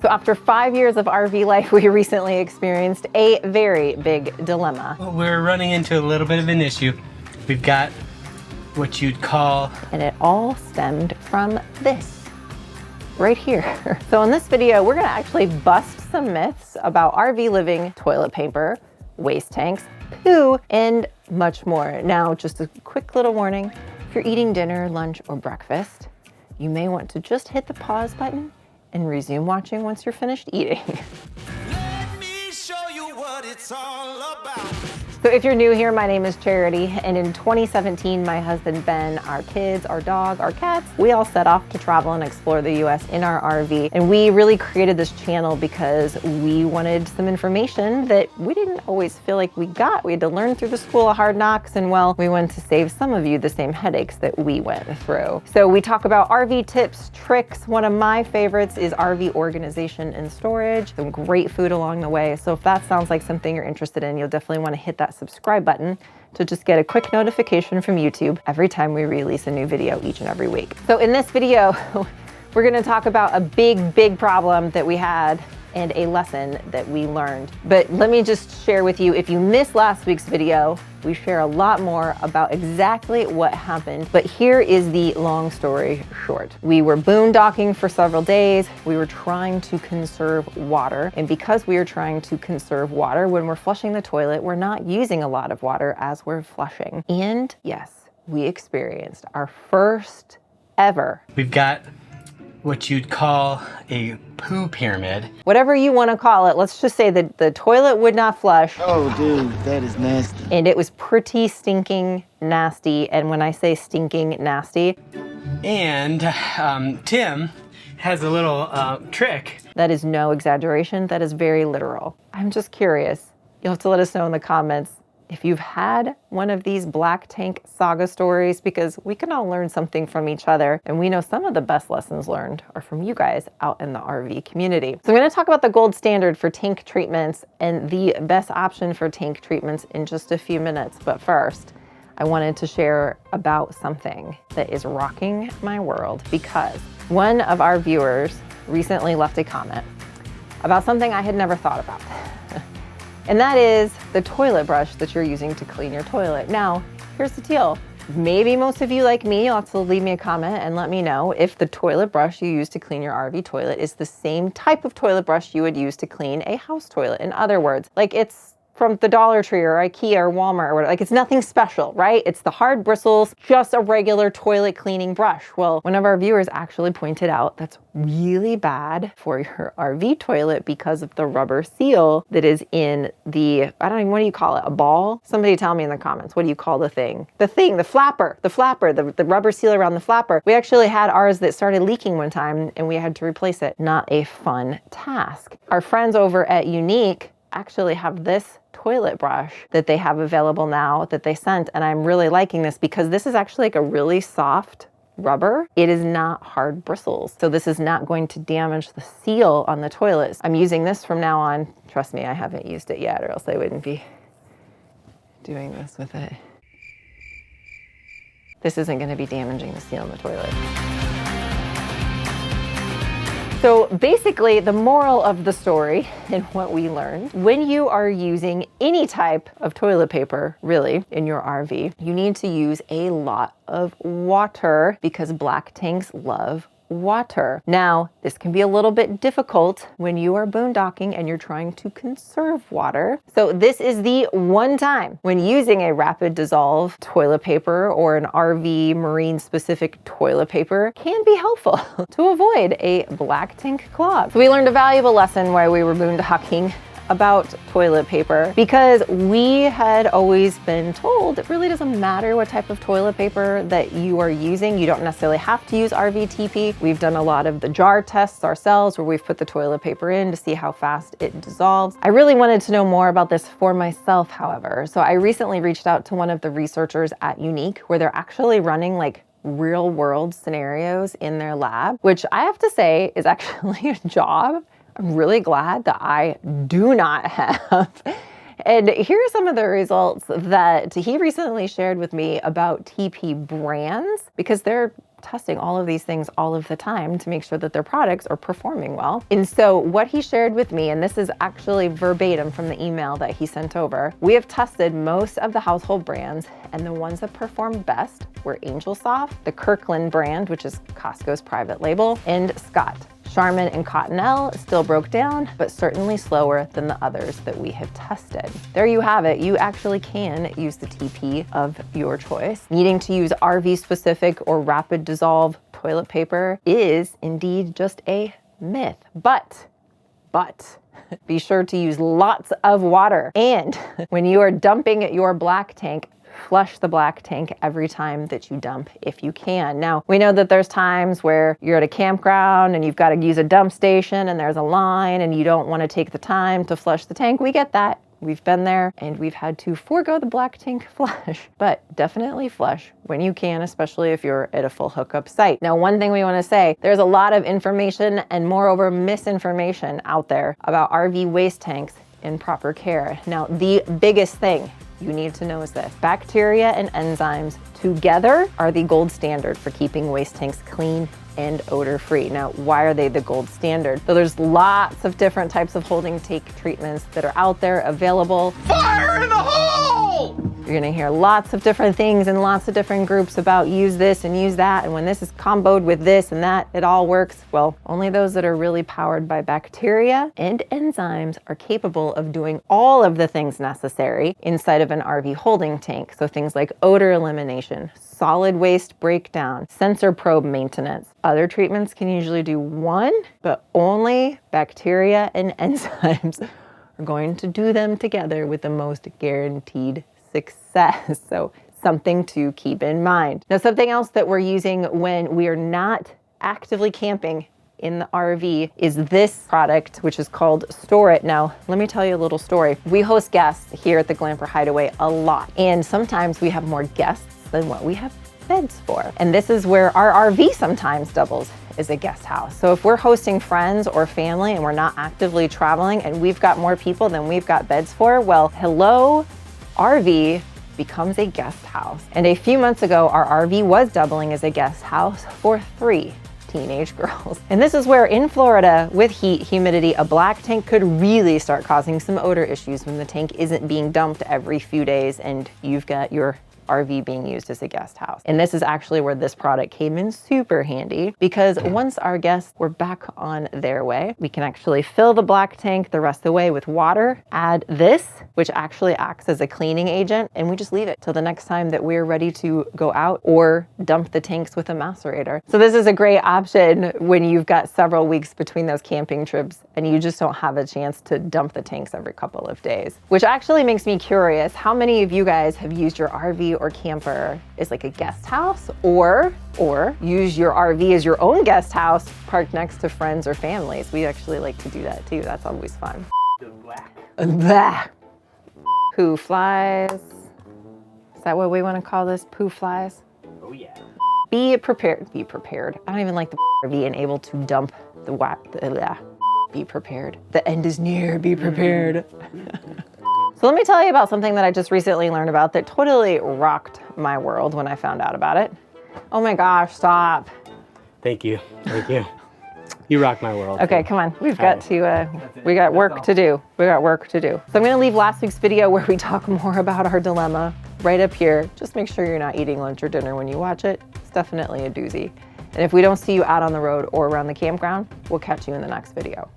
So after 5 years of RV life, we recently experienced a very big dilemma. Well, we're running into a little bit of an issue. We've got what you'd call... And it all stemmed from this, right here. So in this video, we're gonna actually bust some myths about RV living, toilet paper, waste tanks, poo, and much more. Now, just a quick little warning, if you're eating dinner, lunch, or breakfast, you may want to just hit the pause button and resume watching once you're finished eating. Let me show you what it's all about. So if you're new here, my name is Charity, and in 2017, my husband Ben, our kids, our dog, our cats, we all set off to travel and explore the US in our RV. And we really created this channel because we wanted some information that we didn't always feel like we got. We had to learn through the school of hard knocks, and well, we wanted to save some of you the same headaches that we went through. So we talk about RV tips, tricks. One of my favorites is RV organization and storage. Some great food along the way. So if that sounds like something you're interested in, you'll definitely want to hit that subscribe button to just get a quick notification from YouTube every time we release a new video each and every week. So in this video, we're gonna talk about a big problem that we had and a lesson that we learned. But let me just share with you, if you missed last week's video, we share a lot more about exactly what happened. But here is the long story short. We were boondocking for several days. We were trying to conserve water. And because we are trying to conserve water, when we're flushing the toilet, we're not using a lot of water as we're flushing. And yes, we experienced our first ever. We've got what you'd call a poo pyramid. Whatever you want to call it, let's just say that the toilet would not flush. Oh, dude, that is nasty. And it was pretty stinking nasty. And when I say stinking nasty, And Tim has a little trick. that is no exaggeration. That is very literal. I'm just curious. You'll have to let us know in the comments if you've had one of these black tank saga stories, because we can all learn something from each other. And we know some of the best lessons learned are from you guys out in the RV community. So I'm gonna talk about the gold standard for tank treatments and the best option for tank treatments in just a few minutes. But first, I wanted to share about something that is rocking my world, because one of our viewers recently left a comment about something I had never thought about. And that is the toilet brush that you're using to clean your toilet. Now, here's the deal. Maybe most of you, like me, you'll have to leave me a comment and let me know if the toilet brush you use to clean your RV toilet is the same type of toilet brush you would use to clean a house toilet. In other words, like it's from the Dollar Tree or IKEA or Walmart or whatever. Like, it's nothing special, right? It's the hard bristles, just a regular toilet cleaning brush. Well, one of our viewers actually pointed out that's really bad for your RV toilet because of the rubber seal that is in the, I don't even, what do you call it? A ball? Somebody tell me in the comments, what do you call the thing? The flapper, the rubber seal around the flapper. We actually had ours that started leaking one time and we had to replace it. Not a fun task. Our friends over at Unique actually have this toilet brush that they have available now that they sent, and I'm really liking this because this is actually like a really soft rubber. It is not hard bristles, so this is not going to damage the seal on the toilets. I'm using this from now on. Trust me, I haven't used it yet, or else I wouldn't be doing this with it. This isn't going to be damaging the seal in the toilet. So basically, the moral of the story and what we learned, when you are using any type of toilet paper, really, in your RV, you need to use a lot of water because black tanks love water. Now, this can be a little bit difficult when you are boondocking and you're trying to conserve water. So this is the one time when using a rapid dissolve toilet paper or an RV marine specific toilet paper can be helpful to avoid a black tank clog. So we learned a valuable lesson while we were boondocking about toilet paper, because we had always been told it really doesn't matter what type of toilet paper that you are using. You don't necessarily have to use RVTP. We've done a lot of the jar tests ourselves where we've put the toilet paper in to see how fast it dissolves. I really wanted to know more about this for myself, however. So I recently reached out to one of the researchers at Unique, where they're actually running like real world scenarios in their lab, which I have to say is actually a job I'm really glad that I do not have. And here are some of the results that he recently shared with me about TP brands, because they're testing all of these things all of the time to make sure that their products are performing well. And so what he shared with me, and this is actually verbatim from the email that he sent over, we have tested most of the household brands, and the ones that performed best were Angel Soft, the Kirkland brand, which is Costco's private label, and Scott. Charmin and Cottonelle still broke down, but certainly slower than the others that we have tested. There you have it. You actually can use the TP of your choice. Needing to use RV specific or rapid dissolve toilet paper is indeed just a myth. But be sure to use lots of water. And when you are dumping your black tank, flush the black tank every time that you dump if you can. Now, we know that there's times where you're at a campground and you've got to use a dump station and there's a line and you don't want to take the time to flush the tank. We get that. We've been there and we've had to forego the black tank flush, but definitely flush when you can, especially if you're at a full hookup site. Now, one thing we want to say, there's a lot of information and moreover misinformation out there about RV waste tanks and proper care. Now, the biggest thing you need to know is this: bacteria and enzymes together are the gold standard for keeping waste tanks clean and odor-free. Now, why are they the gold standard? So there's lots of different types of holding tank treatments that are out there available. Fire in the hole! You're gonna hear lots of different things and lots of different groups about use this and use that, and when this is comboed with this and that, it all works. Well, only those that are really powered by bacteria and enzymes are capable of doing all of the things necessary inside of an RV holding tank. So things like odor elimination, solid waste breakdown, sensor probe maintenance. Other treatments can usually do one, but only bacteria and enzymes are going to do them together with the most guaranteed success. So something to keep in mind. Now, something else that we're using when we are not actively camping in the RV is this product, which is called Store It. Now, let me tell you a little story. We host guests here at the Glamper Hideaway a lot, and sometimes we have more guests than what we have beds for. And this is where our RV sometimes doubles as a guest house. So if we're hosting friends or family and we're not actively traveling and we've got more people than we've got beds for, well, hello, RV becomes a guest house. And a few months ago, our RV was doubling as a guest house for 3 teenage girls. And this is where in Florida, with heat, humidity, a black tank could really start causing some odor issues when the tank isn't being dumped every few days and you've got your RV being used as a guest house. And this is actually where this product came in super handy, because once our guests were back on their way, we can actually fill the black tank the rest of the way with water, add this, which actually acts as a cleaning agent, and we just leave it till the next time that we're ready to go out or dump the tanks with a macerator. So this is a great option when you've got several weeks between those camping trips and you just don't have a chance to dump the tanks every couple of days. Which actually makes me curious, how many of you guys have used your RV or camper as like a guest house, or use your RV as your own guest house parked next to friends or families? We actually like to do that too. That's always fun. Blah. Poo flies. Is that what we want to call this? Poo flies? Oh yeah. Be prepared. Be prepared. I don't even like the RV and able to dump the Be prepared. The end is near. Be prepared. So let me tell you about something that I just recently learned about that totally rocked my world when I found out about it. Oh my gosh, stop. Thank you. Thank you. You rock my world. Okay, come on. We've got to, we got work to do. We got work to do. So I'm gonna leave last week's video where we talk more about our dilemma right up here. Just make sure you're not eating lunch or dinner when you watch it. It's definitely a doozy. And if we don't see you out on the road or around the campground, we'll catch you in the next video.